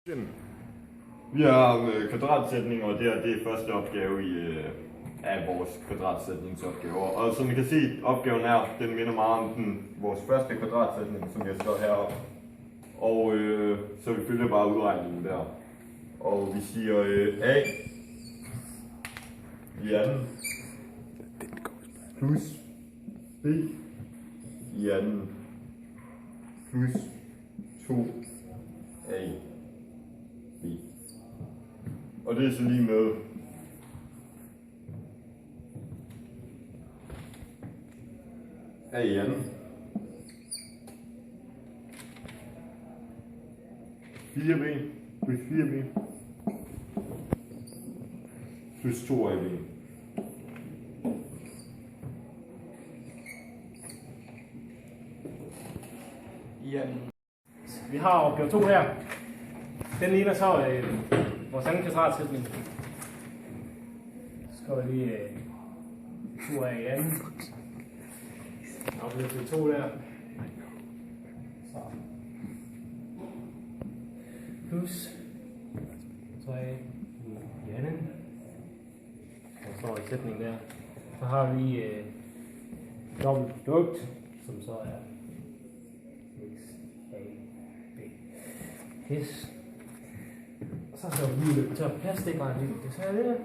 Vi har kvadratsætning, og det er første opgave af vores kvadratsætningsopgaver. Og som I kan se, opgaven her, den minder meget om vores første kvadratsætning, som jeg står heroppe. Og så vi følger bare udregningen der. Og vi siger A i anden plus B i anden plus 2A B. Og det er så lige med A i anden 4B plus 4B plus 2AB. Ja. Vi har opgave 2 her. Den ligner så vores anden kvadratsætning. Så skal vi lige 2 af i anden. Opgave 2 der. Så. Plus 3 i anden. Og så i sætningen der. Så har vi dobbelt produkt, som så er yes. Og så skal vi løbe tør plads, det er bare en lille detalje.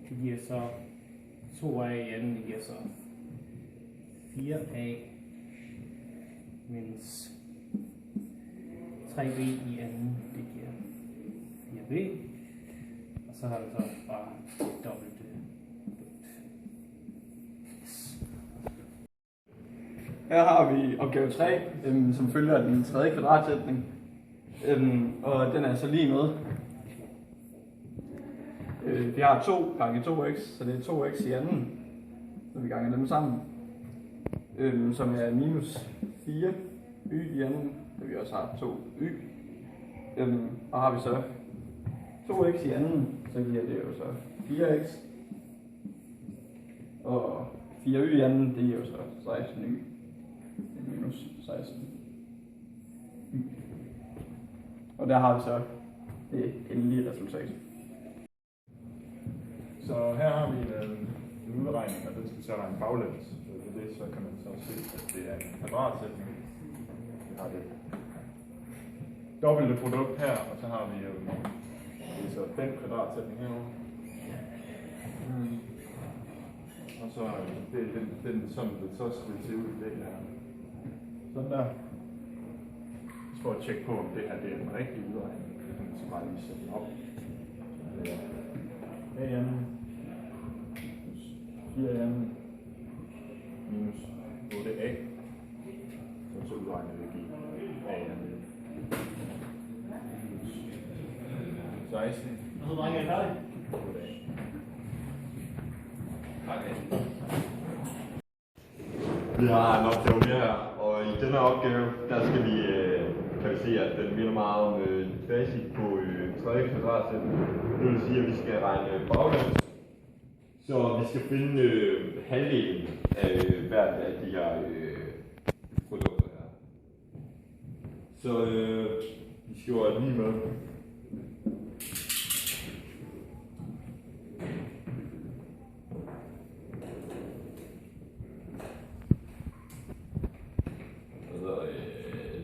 Det giver så 2A i anden, det giver så 4A minus 3B i anden, det giver 4B. Og så har vi så bare dobbelt. Her har vi opgave 3, som følger den tredje kvadratsætning, og den er så lige med. Vi har 2 gange 2x, så det er 2x i anden, så vi ganger dem sammen, som er minus 4 y i anden, så vi også har 2 y. Og har vi så 2x i anden, så giver det jo så 4x, og 4y i anden, det er jo så 16y. Minus 16. Og der har vi så det endelige resultat. Så her har vi en udregning, og den skal så regne baglæns. Ved det så kan man så se, at det er en kvadratsætning. Vi har det dobbelte produkt her, og så har vi jo det er så den kvadratsætning herovre. Og så det er den som det så skal se ud det her. Sådan der. Så for at tjekke på, om det her det er den rigtige udregning. Så kan man så bare lige sætte den op. Det er A i anden plus 4 i anden minus 8A. Så udregner vi give A i anden minus 16. Og så drenger jeg færdig. 8A. Vi har en opgave her, og i denne opgave, der skal vi, kan vi se, at den minder meget om basic på tredje kvadratsætning. Det vil sige, at vi skal regne baglæns. Så vi skal finde halvdelen af hvert af de her produkter her. Så vi skriver lige med.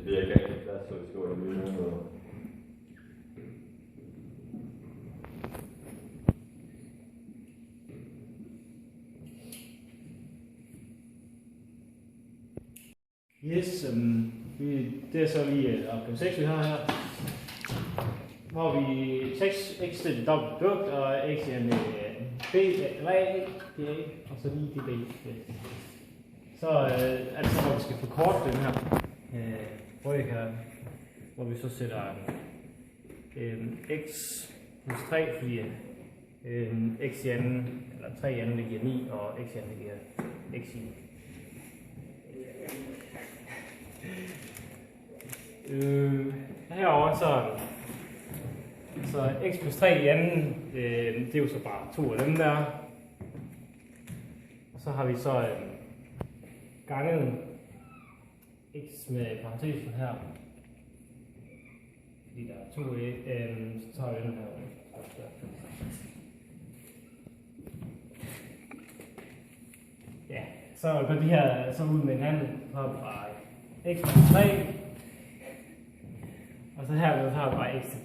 Det er ikke rigtig plads, så vi skriver lige med. Yes, det er så lige opgave 6, vi har her. Hvor vi 6x det er dobbelt produkt, og x er med b, eller a, det er a, og så lige det b. Så altså, hvor vi skal forkorte den her ryg her, hvor vi så sætter x plus 3, fordi x i anden, eller 3 i anden, det giver 9, og x i anden, det giver x i. Herovre så x plus 3 i anden, det er jo så bare 2 af dem der. Og så har vi så ganget x med parentesen her. Fordi der er 2 så tager vi den her. Ja, så går de her så ud med hinanden. Så har vi bare x til 3. Og så her så har vi bare x til